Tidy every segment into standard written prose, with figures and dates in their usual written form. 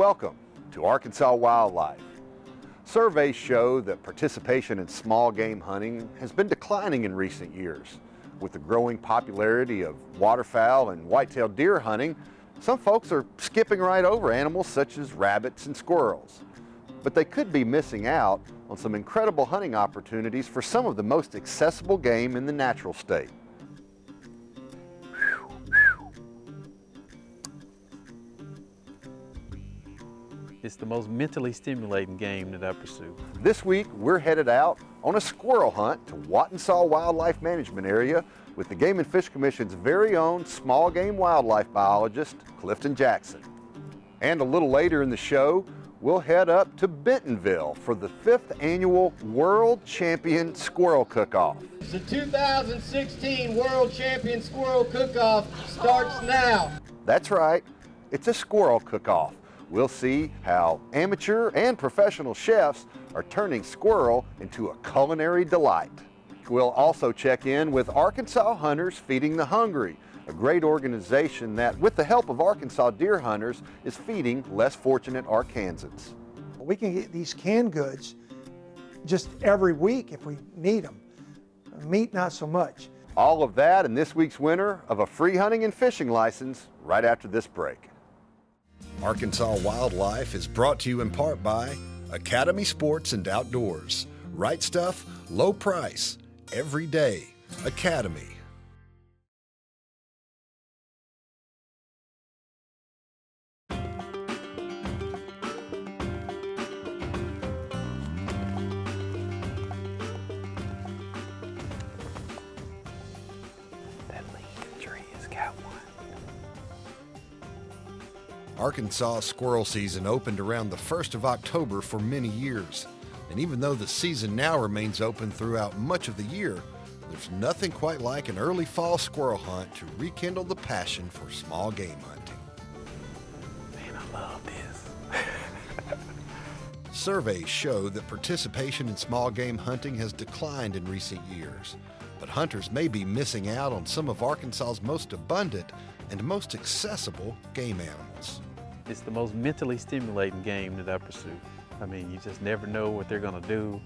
Welcome to Arkansas Wildlife. Surveys show that participation in small game hunting has been declining in recent years. With the growing popularity of waterfowl and white-tailed deer hunting, some folks are skipping right over animals such as rabbits and squirrels. But they could be missing out on some incredible hunting opportunities for some of the most accessible game in the natural state. It's the most mentally stimulating game that I pursue. This week, we're headed out on a squirrel hunt to Wattensall Wildlife Management Area with the Game and Fish Commission's very own small game wildlife biologist, Clifton Jackson. And a little later in the show, we'll head up to Bentonville for the 5th annual World Champion Squirrel Cookoff. The 2016 World Champion Squirrel Cookoff starts now. That's right, it's a squirrel cook-off. We'll see how amateur and professional chefs are turning squirrel into a culinary delight. We'll also check in with Arkansas Hunters Feeding the Hungry, a great organization that, with the help of Arkansas deer hunters, is feeding less fortunate Arkansans. We can get these canned goods just every week if we need them. Meat, not so much. All of that and this week's winner of a free hunting and fishing license right after this break. Arkansas Wildlife is brought to you in part by Academy Sports and Outdoors. Right stuff, low price, every day. Academy. Arkansas squirrel season opened around the 1st of October for many years. And even though the season now remains open throughout much of the year, there's nothing quite like an early fall squirrel hunt to rekindle the passion for small game hunting. Man, I love this. Surveys show that participation in small game hunting has declined in recent years, but hunters may be missing out on some of Arkansas's most abundant and most accessible game animals. It's the most mentally stimulating game that I pursue. I mean, you just never know what they're gonna do,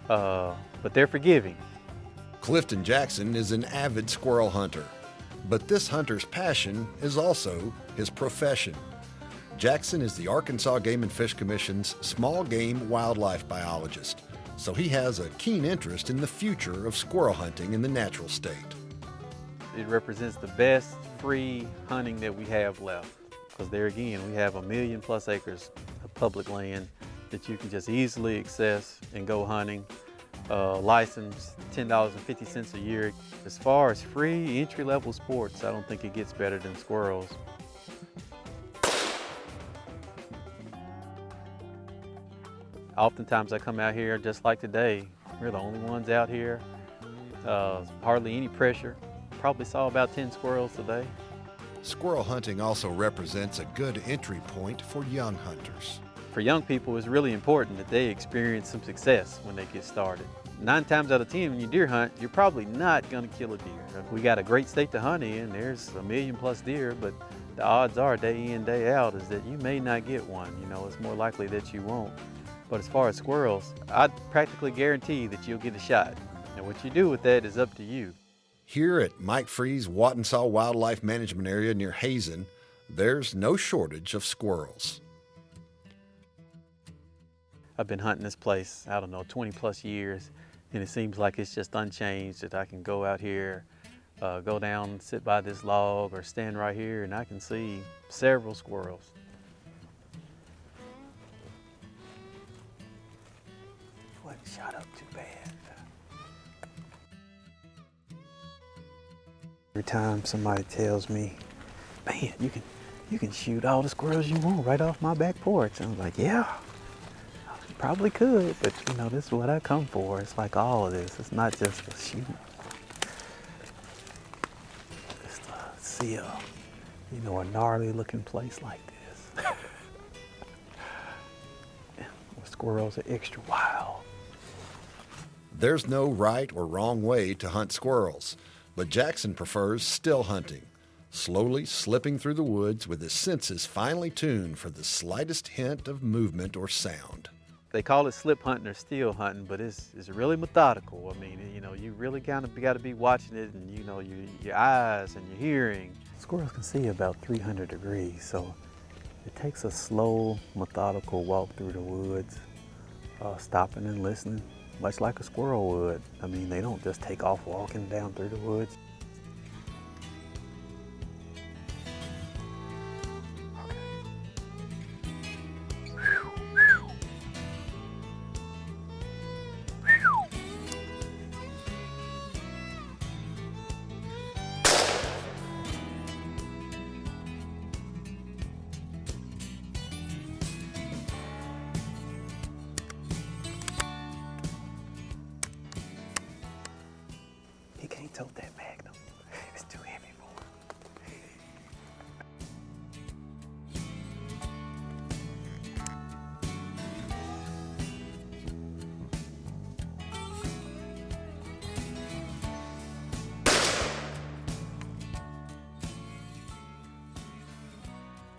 but they're forgiving. Clifton Jackson is an avid squirrel hunter, but this hunter's passion is also his profession. Jackson is the Arkansas Game and Fish Commission's small game wildlife biologist, so he has a keen interest in the future of squirrel hunting in the natural state. It represents the best free hunting that we have left. Because there again, we have 1 million+ acres of public land that you can just easily access and go hunting. License, $10.50 a year. As far as free entry-level sports, I don't think it gets better than squirrels. Oftentimes I come out here just like today. We're the only ones out here. Hardly any pressure. Probably saw about 10 squirrels today. Squirrel hunting also represents a good entry point for young hunters. For young people, it's really important that they experience some success when they get started. 9 times out of 10, when you deer hunt, you're probably not gonna kill a deer. We got a great state to hunt in. There's 1 million+ deer, but the odds are day in, day out is that you may not get one. You know, it's more likely that you won't. But as far as squirrels, I'd practically guarantee that you'll get a shot. And what you do with that is up to you. Here at Mike Free's Wattensall Wildlife Management Area near Hazen, there's no shortage of squirrels. I've been hunting this place, I don't know, 20+ years, and it seems like it's just unchanged, that I can go out here, go down, sit by this log, or stand right here, and I can see several squirrels. Wasn't shot up too bad. Every time somebody tells me, man, you can shoot all the squirrels you want right off my back porch. I'm like, yeah, I probably could, but you know, this is what I come for. It's like all of this. It's not just for shooting. Just to see a gnarly looking place like this. Where squirrels are extra wild. There's no right or wrong way to hunt squirrels, but Jackson prefers still hunting. slowly slipping through the woods with his senses finely tuned for the slightest hint of movement or sound. They call it slip hunting or steal hunting, but it's really methodical. I mean, you know, you really kind of got to be watching it, and you know, your eyes and your hearing. Squirrels can see about 300 degrees, so it takes a slow, methodical walk through the woods, stopping and listening, much like a squirrel would. I mean, they don't just take off walking down through the woods. He can't tote that Magnum. It's too heavy for him.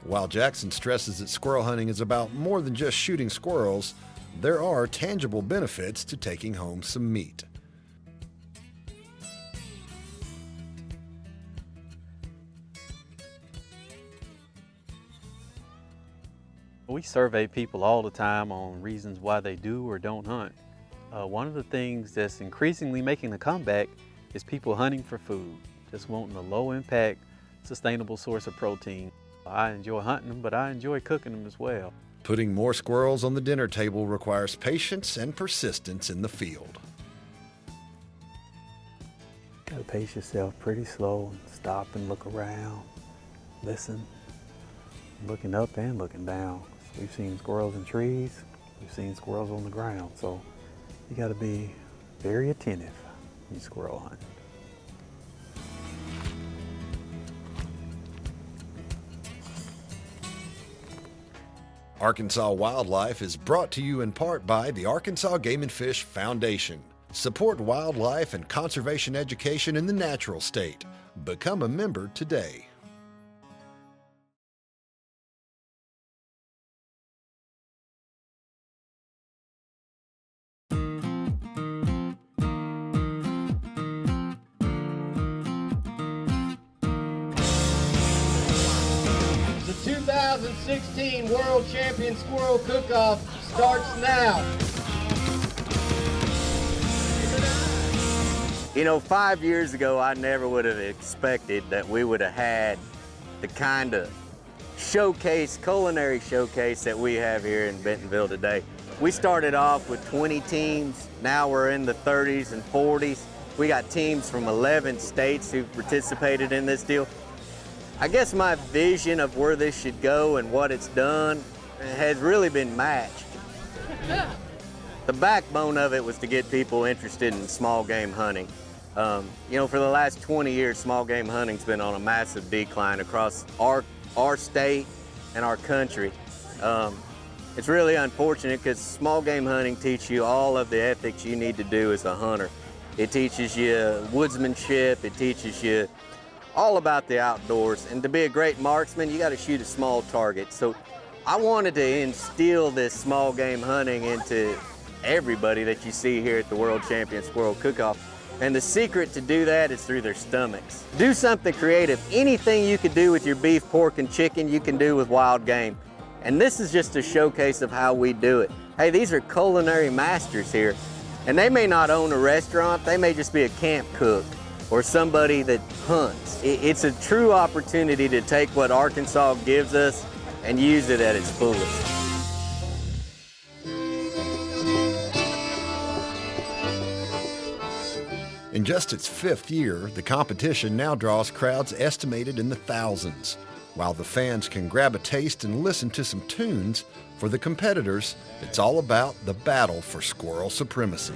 While Jackson stresses that squirrel hunting is about more than just shooting squirrels, there are tangible benefits to taking home some meat. We survey people all the time on reasons why they do or don't hunt. One of the things that's increasingly making a comeback is people hunting for food, just wanting a low-impact, sustainable source of protein. I enjoy hunting them, but I enjoy cooking them as well. Putting more squirrels on the dinner table requires patience and persistence in the field. You gotta pace yourself pretty slow, stop and look around, listen, looking up and looking down. We've seen squirrels in trees, we've seen squirrels on the ground, so you gotta be very attentive when you squirrel hunt. Arkansas Wildlife is brought to you in part by the Arkansas Game and Fish Foundation. Support wildlife and conservation education in the natural state. Become a member today. The 2016 World Champion Squirrel Cookoff starts now. You know, 5 years ago, I never would have expected that we would have had the kind of showcase, culinary showcase that we have here in Bentonville today. We started off with 20 teams. Now we're in the 30s and 40s. We got teams from 11 states who participated in this deal. I guess my vision of where this should go and what it's done has really been matched. The backbone of it was to get people interested in small game hunting. You know, for the last 20 years, small game hunting's been on a massive decline across our state and our country. It's really unfortunate because small game hunting teaches you all of the ethics you need to do as a hunter. It teaches you woodsmanship, it teaches you all about the outdoors, and to be a great marksman, you got to shoot a small target. So I wanted to instill this small game hunting into everybody that you see here at the World Champion Squirrel Cookoff. And the secret to do that is through their stomachs. Do something creative. Anything you could do with your beef, pork, and chicken, you can do with wild game. And this is just a showcase of how we do it. Hey, these are culinary masters here, and they may not own a restaurant, they may just be a camp cook or somebody that hunts. It's a true opportunity to take what Arkansas gives us and use it at its fullest. In just its 5th year, the competition now draws crowds estimated in the thousands. While the fans can grab a taste and listen to some tunes, for the competitors, it's all about the battle for squirrel supremacy.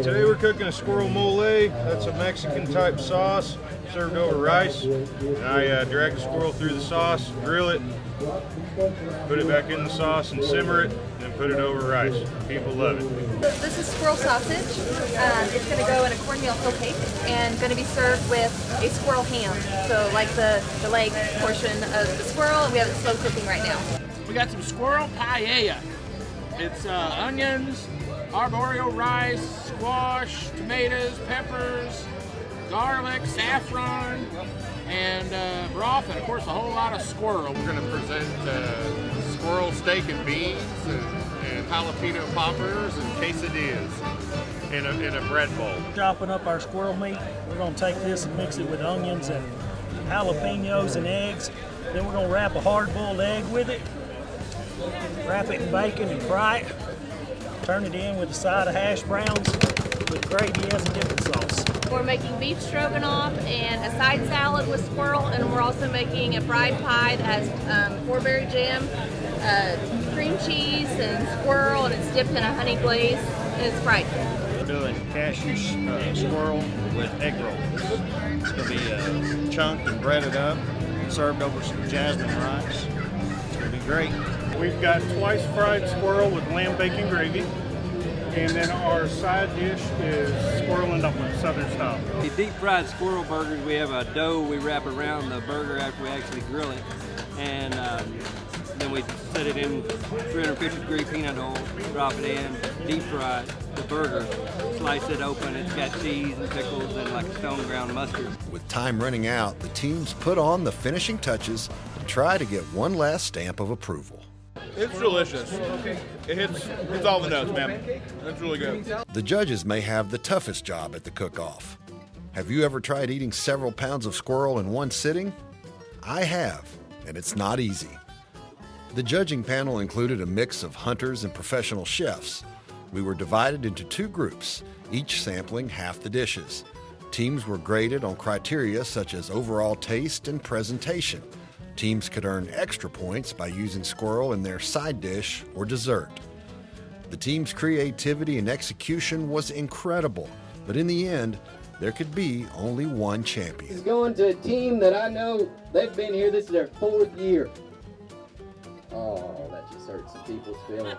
Today we're cooking a squirrel mole. That's a Mexican type sauce. served over rice. And I drag the squirrel through the sauce, grill it, put it back in the sauce and simmer it, then put it over rice. People love it. This is squirrel sausage. It's going to go in a cornmeal hill cake and going to be served with a squirrel ham. So like the leg portion of the squirrel, and we have it slow cooking right now. We got some squirrel paella. It's onions, arborio rice, squash, tomatoes, peppers, garlic, saffron, and broth, and of course a whole lot of squirrel. We're going to present squirrel steak and beans and jalapeno poppers and quesadillas in a bread bowl. Chopping up our squirrel meat, we're going to take this and mix it with onions and jalapenos and eggs. Then we're going to wrap a hard-boiled egg with it, wrap it in bacon and fry it. Turn it in with a side of hash browns with gravy as a dipping sauce. We're making beef stroganoff and a side salad with squirrel, and we're also making a fried pie that has four-berry jam, cream cheese, and squirrel, and it's dipped in a honey glaze, and it's fried. We're doing cashew squirrel with egg rolls. It's going to be chunked and breaded up, served over some jasmine rice. It's going to be great. We've got twice fried squirrel with lamb bacon gravy. And then our side dish is squirrel and dumplings, southern style. The deep fried squirrel burgers, we have a dough we wrap around the burger after we actually grill it. And then we set it in 350 degree peanut oil, drop it in, deep fry the burger, slice it open. It's got cheese and pickles and like a stone ground mustard. With time running out, the teams put on the finishing touches and try to get one last stamp of approval. It's delicious. It's all the notes, man. It's really good. The judges may have the toughest job at the cook-off. Have you ever tried eating several pounds of squirrel in one sitting? I have, and it's not easy. The judging panel included a mix of hunters and professional chefs. We were divided into two groups, each sampling half the dishes. Teams were graded on criteria such as overall taste and presentation. Teams could earn extra points by using squirrel in their side dish or dessert. The team's creativity and execution was incredible, but in the end, there could be only one champion. It's going to a team that I know they've been here. This is their 4th year. Oh, that just hurts some people's feelings.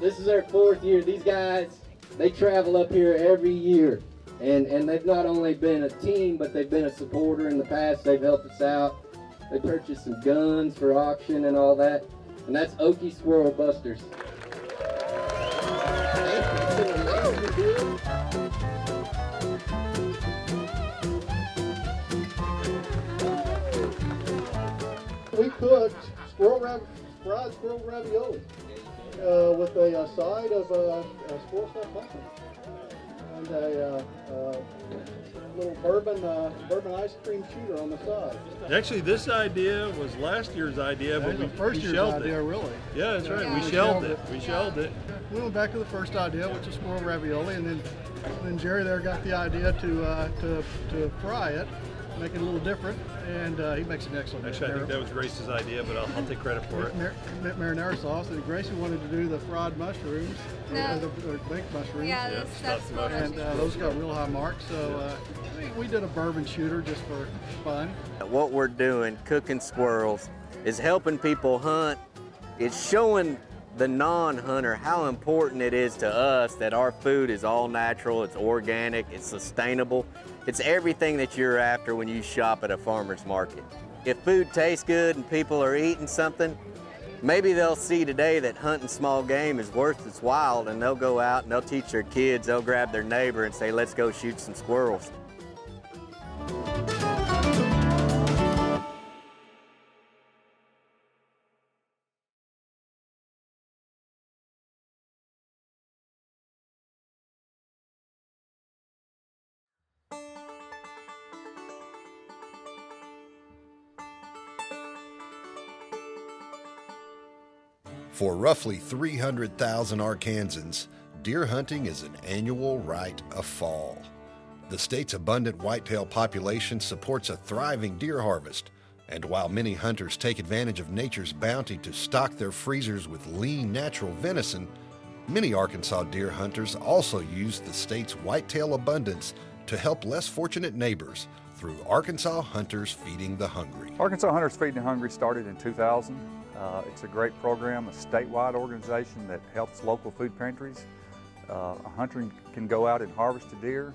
This is their 4th year. These guys, they travel up here every year. And they've not only been a team, but they've been a supporter in the past. They've helped us out. They purchased some guns for auction and all that. And that's Okie Squirrel Busters. We cooked fried squirrel ravioli with a side of squirrel stuffed pumpkin and a little bourbon ice cream shooter on the side. Actually, this idea was last year's idea, but we shelved it. Really. Yeah, that's right. Yeah, we shelved it. We shelved it. We went back to the first idea, which was squirrel ravioli, and then Jerry there got the idea to fry it, make it a little different, and he makes an excellent. Actually, I think that was Grace's idea, but I'll take credit for it. Marinara sauce, and Gracie wanted to do the fried mushrooms, or baked mushrooms. Yeah, that's and those got real high marks, so we did a bourbon shooter just for fun. What we're doing, cooking squirrels, is helping people hunt. It's showing the non-hunter how important it is to us that our food is all natural, it's organic, it's sustainable. It's everything that you're after when you shop at a farmer's market. If food tastes good and people are eating something, maybe they'll see today that hunting small game is worth its while, and they'll go out and they'll teach their kids, they'll grab their neighbor and say, let's go shoot some squirrels. For roughly 300,000 Arkansans, deer hunting is an annual rite of fall. The state's abundant whitetail population supports a thriving deer harvest, and while many hunters take advantage of nature's bounty to stock their freezers with lean, natural venison, many Arkansas deer hunters also use the state's whitetail abundance to help less fortunate neighbors through Arkansas Hunters Feeding the Hungry. Arkansas Hunters Feeding the Hungry started in 2000. It's a great program, a statewide organization that helps local food pantries. A hunter can go out and harvest a deer,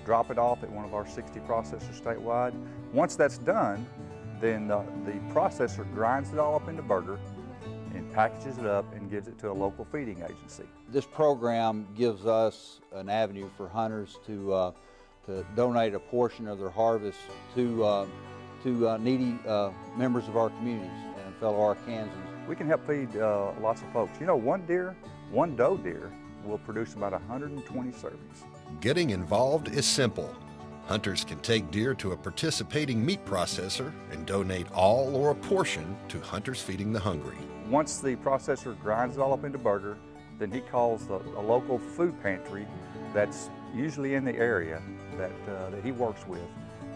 drop it off at one of our 60 processors statewide. Once that's done, then the processor grinds it all up into burger and packages it up and gives it to a local feeding agency. This program gives us an avenue for hunters to donate a portion of their harvest to needy members of our communities and fellow Arkansans. We can help feed lots of folks. You know, one doe deer will produce about 120 servings. Getting involved is simple. Hunters can take deer to a participating meat processor and donate all or a portion to Hunters Feeding the Hungry. Once the processor grinds it all up into burger, then he calls a local food pantry that's usually in the area that he works with,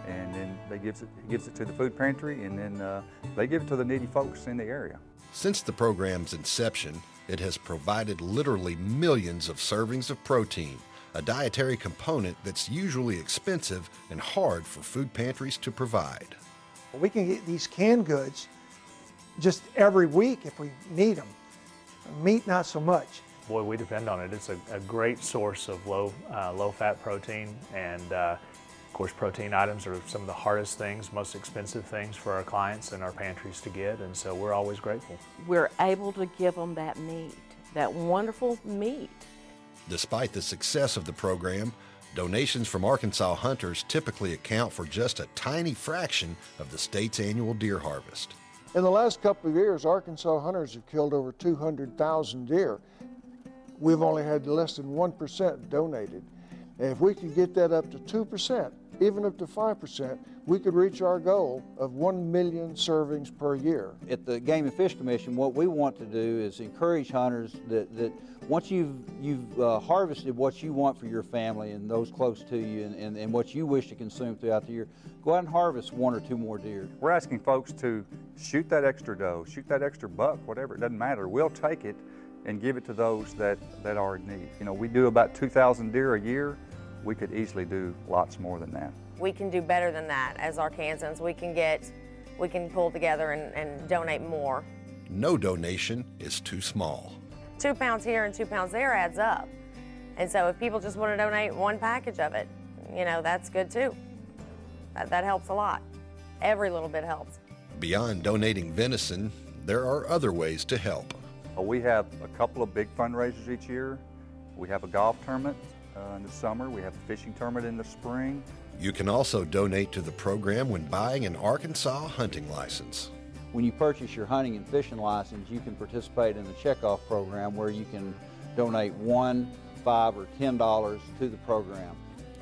and then he gives it to the food pantry, and then they give it to the needy folks in the area. Since the program's inception, it has provided literally millions of servings of protein, a dietary component that's usually expensive and hard for food pantries to provide. We can get these canned goods just every week if we need them. Meat, not so much. Boy, we depend on it. It's a great source of low-fat protein, and of course protein items are some of the hardest things, most expensive things for our clients and our pantries to get, and so we're always grateful. We're able to give them that meat, that wonderful meat. Despite the success of the program, donations from Arkansas hunters typically account for just a tiny fraction of the state's annual deer harvest. In the last couple of years, Arkansas hunters have killed over 200,000 deer. We've only had less than 1% donated. And if we could get that up to 2%, even up to 5%, we could reach our goal of 1 million servings per year. At the Game and Fish Commission, what we want to do is encourage hunters that once you've harvested what you want for your family and those close to you and what you wish to consume throughout the year, go out and harvest 1 or 2 more deer. We're asking folks to shoot that extra doe, shoot that extra buck, whatever, it doesn't matter. We'll take it and give it to those that are in need. You know, we do about 2,000 deer a year. We could easily do lots more than that. We can do better than that as Arkansans. We can pull together and donate more. No donation is too small. 2 pounds here and 2 pounds there adds up. And so if people just want to donate 1 package of it, you know, that's good too. That helps a lot. Every little bit helps. Beyond donating venison, there are other ways to help. We have a couple of big fundraisers each year. We have a golf tournament in the summer. We have a fishing tournament in the spring. You can also donate to the program when buying an Arkansas hunting license. When you purchase your hunting and fishing license, you can participate in the checkoff program where you can donate $1, $5, or $10 to the program.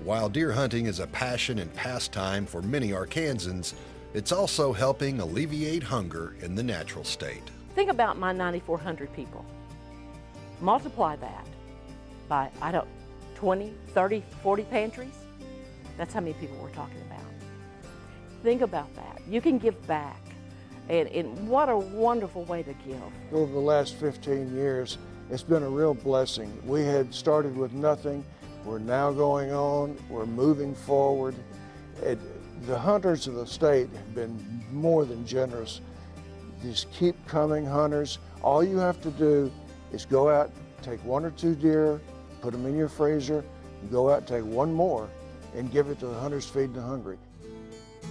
While deer hunting is a passion and pastime for many Arkansans, it's also helping alleviate hunger in the natural state. Think about my 9,400 people. Multiply that by, 20, 30, 40 pantries. That's how many people we're talking about. Think about that. You can give back. And what a wonderful way to give. Over the last 15 years, it's been a real blessing. We had started with nothing. We're now going on. We're moving forward. The hunters of the state have been more than generous. Just keep coming, hunters. All you have to do is go out, take 1 or 2 deer, put them in your freezer, and go out and take 1 more and give it to the Hunters Feeding the Hungry.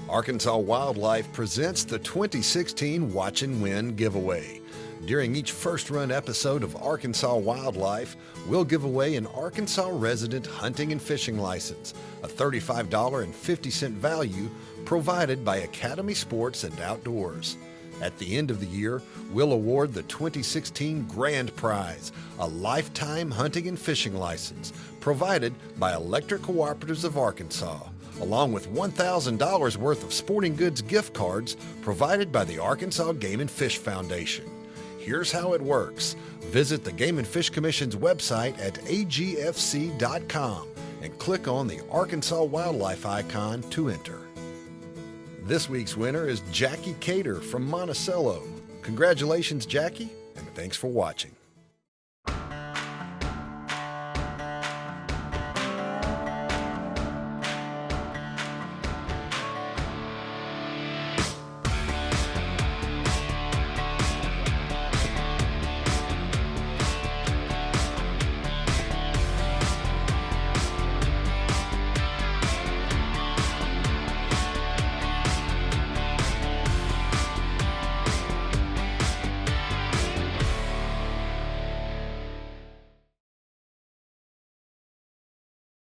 Arkansas Wildlife presents the 2016 Watch and Win giveaway. During each first-run episode of Arkansas Wildlife, we'll give away an Arkansas resident hunting and fishing license, a $35.50 value provided by Academy Sports and Outdoors. At the end of the year, we'll award the 2016 Grand Prize, a lifetime hunting and fishing license provided by Electric Cooperatives of Arkansas, along with $1,000 worth of sporting goods gift cards provided by the Arkansas Game and Fish Foundation. Here's how it works. Visit the Game and Fish Commission's website at agfc.com and click on the Arkansas Wildlife icon to enter. This week's winner is Jackie Cater from Monticello. Congratulations, Jackie, and thanks for watching.